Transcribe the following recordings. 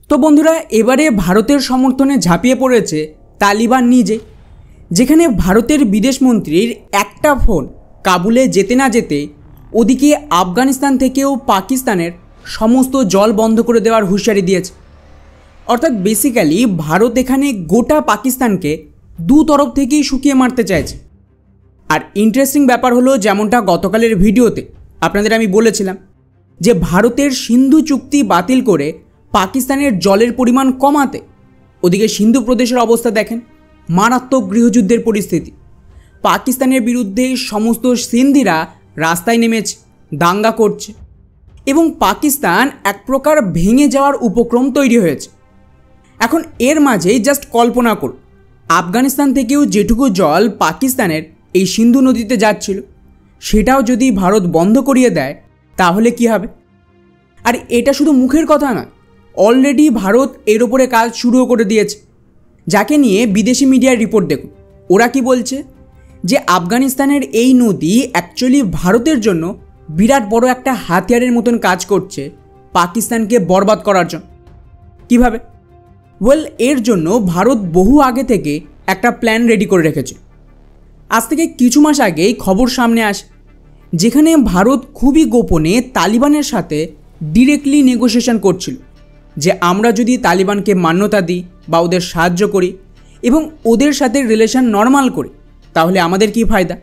তো বন্ধুরা, এবারে ভারতের সমর্থনে ঝাঁপিয়ে পড়েছে তালিবান নিজে, যেখানে ভারতের বিদেশমন্ত্রীর একটা ফোন কাবুলে যেতে না যেতে ওদিকে আফগানিস্তান থেকেও পাকিস্তানের সমস্ত জল বন্ধ করে দেওয়ার হুঁশিয়ারি দিয়েছে। অর্থাৎ বেসিক্যালি ভারত এখানে গোটা পাকিস্তানকে দু তরফ থেকেই শুকিয়ে মারতে চাইছে। আর ইন্টারেস্টিং ব্যাপার হলো, যেমনটা গতকালের ভিডিওতে আপনাদের আমি বলেছিলাম যে ভারতের সিন্ধু চুক্তি বাতিল করে পাকিস্তানের জলের পরিমাণ কমাতে ওদিকে সিন্ধু প্রদেশের অবস্থা দেখেন, মারাত্মক গৃহযুদ্ধের পরিস্থিতি। পাকিস্তানের বিরুদ্ধে সমস্ত সিন্ধিরা রাস্তায় নেমেছে, দাঙ্গা করছে এবং পাকিস্তান এক প্রকার ভেঙে যাওয়ার উপক্রম তৈরি হয়েছে। এখন এর মাঝেই জাস্ট কল্পনা করুন, আফগানিস্তান থেকেও যেটুকু জল পাকিস্তানের এই সিন্ধু নদীতে যাচ্ছিল সেটাও যদি ভারত বন্ধ করিয়ে দেয় তাহলে কি হবে। আর এটা শুধু মুখের কথা না, অলরেডি ভারত এর ওপরে কাজ শুরুও করে দিয়েছে, যাকে নিয়ে বিদেশি মিডিয়ার রিপোর্ট দেখুন। ওরা কি বলছে যে আফগানিস্তানের এই নদী অ্যাকচুয়ালি ভারতের জন্য বিরাট বড় একটা হাতিয়ারের মতন কাজ করছে পাকিস্তানকে বরবাদ করার জন্য। কিভাবে? ওয়েল, এর জন্য ভারত বহু আগে থেকে একটা প্ল্যান রেডি করে রেখেছে। আজ থেকে কিছু মাস আগেই খবর সামনে আসে, যেখানে ভারত খুবই গোপনে তালিবানের সাথে ডিরেক্টলি নেগোসিয়েশন করছিল যে আমরা যদি তালিবানকে মান্যতা দিই বা ওদের সাহায্য করি এবং ওদের সাথে রিলেশন নর্মাল করি তাহলে আমাদের কি ফায়দা।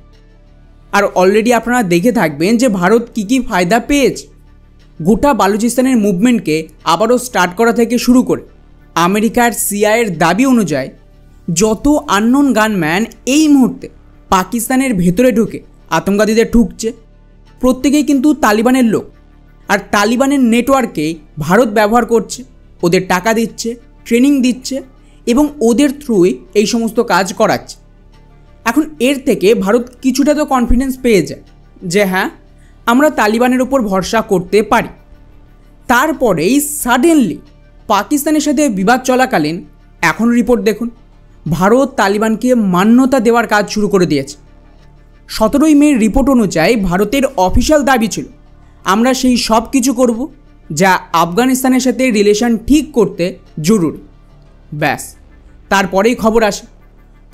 আর অলরেডি আপনারা দেখে থাকবেন যে ভারত কী ফায়দা পেয়েছে। গোটা বালুচিস্তানের মুভমেন্টকে আবারও স্টার্ট করা থেকে শুরু করে আমেরিকার সিআইএর দাবি অনুযায়ী যত আননোন গানম্যান এই মুহূর্তে পাকিস্তানের ভেতরে ঢুকে আতঙ্কবাদীদের ঠুকছে প্রত্যেকেই কিন্তু তালিবানের লোক। আর তালিবানের নেটওয়ার্কে ভারত ব্যবহার করছে, ওদের টাকা দিচ্ছে, ট্রেনিং দিচ্ছে এবং ওদের থ্রুই এই সমস্ত কাজ করাচ্ছে। এখন এর থেকে ভারত কিছুটা তো কনফিডেন্স পেয়ে যায় যে হ্যাঁ, আমরা তালিবানের ওপর ভরসা করতে পারি। তারপরেই সাডেনলি পাকিস্তানের সাথে বিবাদ চলাকালীন এখন রিপোর্ট দেখুন, ভারত তালিবানকে মান্যতা দেওয়ার কাজ শুরু করে দিয়েছে। 17ই মে রিপোর্ট অনুযায়ী ভারতের অফিসিয়াল দাবি ছিল আমরা সেই সব কিছু করব যা আফগানিস্তানের সাথে রিলেশন ঠিক করতে জরুরি। ব্যাস, তারপরেই খবর আসে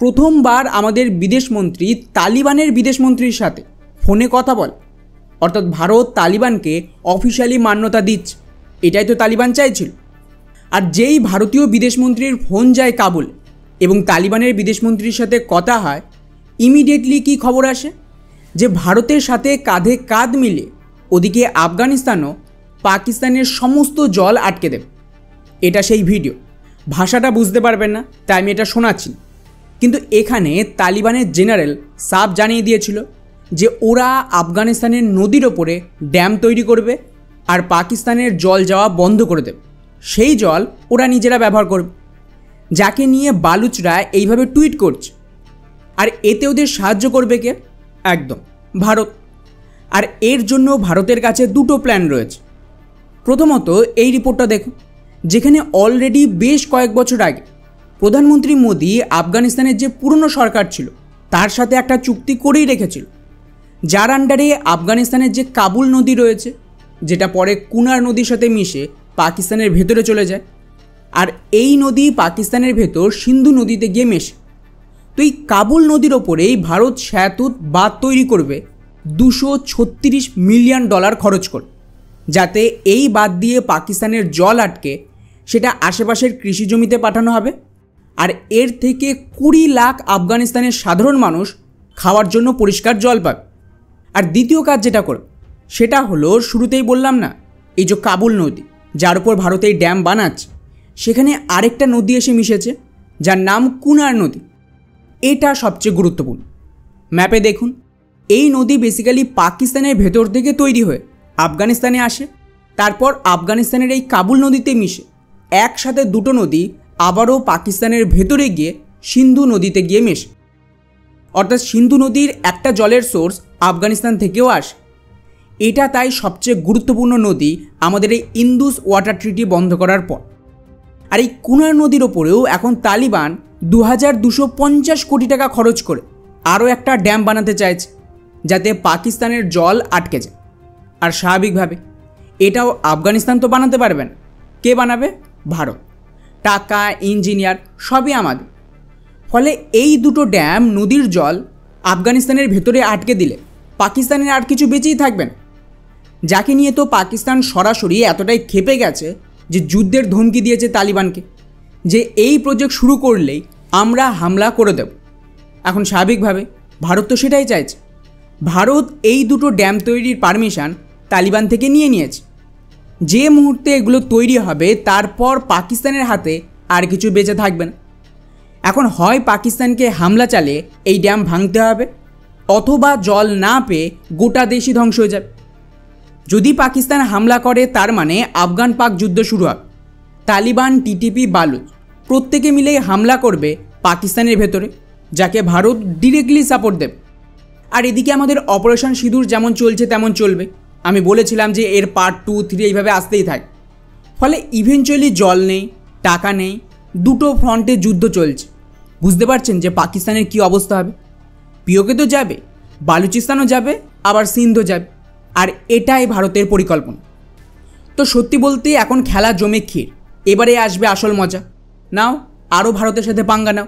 প্রথমবার আমাদের বিদেশমন্ত্রী তালিবানের বিদেশমন্ত্রীর সাথে ফোনে কথা বলে। অর্থাৎ ভারত তালিবানকে অফিসিয়ালি মান্যতা দিচ্ছে, এটাই তো তালিবান চাইছিল। আর যেই ভারতীয় বিদেশমন্ত্রীর ফোন যায় কাবুল এবং তালিবানের বিদেশমন্ত্রীর সাথে কথা হয়, ইমিডিয়েটলি কি খবর আসে যে ভারতের সাথে কাঁধে কাঁধ মিলিয়ে ওদিকে আফগানিস্তানও পাকিস্তানের সমস্ত জল আটকে দেবে। এটা সেই ভিডিও, ভাষাটা বুঝতে পারবেন না তাই আমি এটা শোনাচ্ছি, কিন্তু এখানে তালিবানের জেনারেল সাফ জানিয়ে দিয়েছিল যে ওরা আফগানিস্তানের নদীর ওপরে ড্যাম তৈরি করবে আর পাকিস্তানের জল যাওয়া বন্ধ করে দেবে। সেই জল ওরা নিজেরা ব্যবহার করবে, যাকে নিয়ে বালুচরা এইভাবে টুইট করছে। আর এতে ওদের সাহায্য করবে কে? একদম ভারত। আর এর জন্য ভারতের কাছে দুটো প্ল্যান রয়েছে। প্রথমত এই রিপোর্টটা দেখুন, যেখানে অলরেডি বেশ কয়েক বছর আগে প্রধানমন্ত্রী মোদি আফগানিস্তানের যে পুরনো সরকার ছিল তার সাথে একটা চুক্তি করেই রেখেছিল, যার আন্ডারে আফগানিস্তানের যে কাবুল নদী রয়েছে, যেটা পরে কুনার নদীর সাথে মিশে পাকিস্তানের ভেতরে চলে যায়, আর এই নদী পাকিস্তানের ভেতর সিন্ধু নদীতে গিয়ে মেশে। তো এই কাবুল নদীর ওপরেই ভারত সেতুত বাঁধ তৈরি করবে $236 মিলিয়ন খরচ করে, যাতে এই বাঁধ দিয়ে পাকিস্তানের জল আটকে সেটা আশেপাশের কৃষি জমিতে পাঠানো হবে। আর এর থেকে 20 লাখ আফগানিস্তানের সাধারণ মানুষ খাওয়ার জন্য পরিষ্কার জল পাবে। আর দ্বিতীয় কাজ যেটা করবে সেটা হলো, শুরুতেই বললাম না, এই যে কাবুল নদী যার উপর ভারত এই ড্যাম বানাচ্ছে, সেখানে আরেকটা নদী এসে মিশেছে যার নাম কুনার নদী। এটা সবচেয়ে গুরুত্বপূর্ণ। ম্যাপে দেখুন, এই নদী বেসিক্যালি পাকিস্তানের ভেতর থেকে তৈরি হয়ে আফগানিস্তানে আসে, তারপর আফগানিস্তানের এই কাবুল নদীতে মিশে একসাথে দুটো নদী আবারও পাকিস্তানের ভেতরে গিয়ে সিন্ধু নদীতে গিয়ে মেশে। অর্থাৎ সিন্ধু নদীর একটা জলের সোর্স আফগানিস্তান থেকেও আসে। এটা তাই সবচেয়ে গুরুত্বপূর্ণ নদী আমাদের এই ইন্দুস ওয়াটার ট্রিটি বন্ধ করার পর। আর এই কুনার নদীর ওপরেও এখন তালিবান 2250 কোটি টাকা খরচ করে আরও একটা ড্যাম বানাতে চাইছে, যাতে পাকিস্তানের জল আটকে যায়। আর স্বাভাবিকভাবে এটাও আফগানিস্তান তো বানাতে পারবে না, কে বানাবে? ভারত। টাকা, ইঞ্জিনিয়ার সবই আমাদের। ফলে এই দুটো ড্যাম নদীর জল আফগানিস্তানের ভেতরে আটকে দিলে পাকিস্তানের আর কিছু বেঁচেই থাকবে না। যাকে নিয়ে তো পাকিস্তান সরাসরি এতটাই ক্ষেপে গেছে যে যুদ্ধের ধমকি দিয়েছে তালিবানকে, যে এই প্রজেক্ট শুরু করলেই আমরা হামলা করে দেব। এখন স্বাভাবিকভাবে ভারত তো সেটাই চাইছে। ভারত এই দুটো ড্যাম তৈরির পারমিশন তালিবান থেকে নিয়েছে। যে মুহূর্তে এগুলো তৈরি হবে তারপর পাকিস্তানের হাতে আর কিছু বেঁচে থাকবে না। এখন হয় পাকিস্তানকে হামলা চালিয়ে এই ড্যাম ভাঙতে হবে, অথবা জল না পেয়ে গোটা দেশই ধ্বংস হয়ে যাবে। যদি পাকিস্তান হামলা করে তার মানে আফগান পাক যুদ্ধ শুরু হবে। তালিবান, টিটিপি, বালুচ প্রত্যেকে মিলেই হামলা করবে পাকিস্তানের ভেতরে, যাকে ভারত ডিরেক্টলি সাপোর্ট দেবে। আর এদিকে আমাদের অপারেশন সিঁদুর যেমন চলছে তেমন চলবে। আমি বলেছিলাম যে এর পার্ট 2, 3 এইভাবে আসতেই থাকে। ফলে ইভেনচুয়ালি জল নেই, টাকা নেই, দুটো ফ্রন্টে যুদ্ধ চলছে। বুঝতে পারছেন যে পাকিস্তানের কী অবস্থা হবে। পিওকে তো যাবে, বালুচিস্তানও যাবে, আবার সিন্ধও যাবে। আর এটাই ভারতের পরিকল্পনা। তো সত্যি বলতে এখন খেলা জমে ক্ষীর। এবারে আসবে আসল মজা। নাও আরও ভারতের সাথে পাঙ্গা নাও।